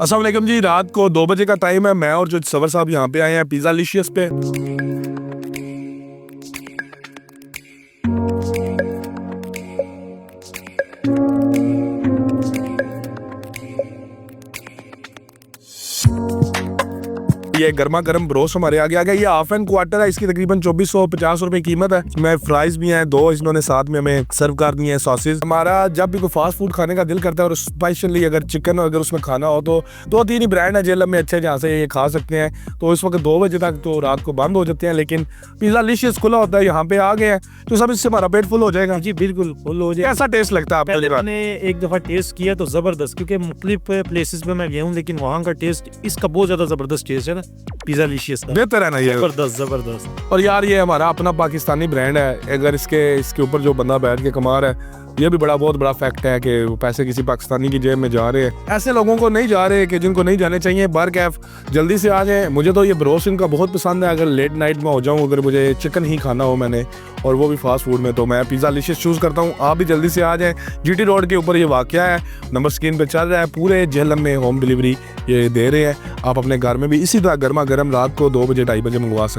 अस्सलाम वालेकुम जी, रात को 2 बजे का टाइम है। मैं और जो सवर साहब यहाँ पे आए हैं पिज़्ज़ा लिशियस पे। ये गर्मा गर्म ब्रोस्ट हमारे आगे आ गया। ये हाफ एंड क्वार्टर है, इसकी तकरीबन 2450 रुपए कीमत है। इसमें फ्राइज भी हैं, 2 इन्होंने साथ में हमें सर्व कर दी है सॉसेज। हमारा जब भी कोई फास्ट फूड खाने का दिल करता है और स्पेशली अगर चिकन अगर उसमें खाना हो तो 2-3 ही ब्रांड है जेल में अच्छे जहाँ से ये खा सकते हैं। तो इस वक्त 2 बजे तक तो रात को बंद हो जाते हैं, लेकिन पिज़्ज़ा लिशियस खुला होता है। यहाँ पे आ गए हैं तो सब इससे हमारा पेट फुल हो जाएगा। जी बिल्कुल फुल हो जाए। कैसा टेस्ट लगता है पहले आपको? मैंने एक दफ़ा टेस्ट किया तो ज़बरदस्त, क्योंकि मुख्तलिफ प्लेसेस पे मैं गया हूँ, लेकिन वहाँ का टेस्ट इसका बहुत ज़्यादा ज़बरदस्त टेस्ट है ना, पिज़्ज़ा लिशियस का। बेहतर है ना ये? ज़बरदस्त। और यार ये हमारा अपना पाकिस्तानी ब्रांड है। अगर इसके ऊपर जो बंदा बैठ के कमा रहा है, ये भी बहुत बड़ा फैक्ट है कि वो पैसे किसी पाकिस्तानी की जेब में जा रहे हैं। ऐसे लोगों को नहीं जा रहे कि जिनको नहीं जाने चाहिए। बार कैफ जल्दी से आ जाए। मुझे तो ये ब्रोस्ट इनका बहुत पसंद है। अगर लेट नाइट में हो जाऊँ, अगर मुझे चिकन ही खाना हो मैंने, और वो भी फास्ट फूड में, तो मैं पिज़्ज़ा लिशियस चूज़ करता हूँ। आप भी जल्दी से आ जाएँ। GT रोड के ऊपर ये वाक़या है, नंबर स्क्रीन पे चल रहा है। पूरे जेहलम में होम डिलीवरी ये दे रहे हैं। आप अपने घर में भी इसी तरह गर्मा गर्म रात को 2 बजे 2:30 बजे मंगवा सकते हैं।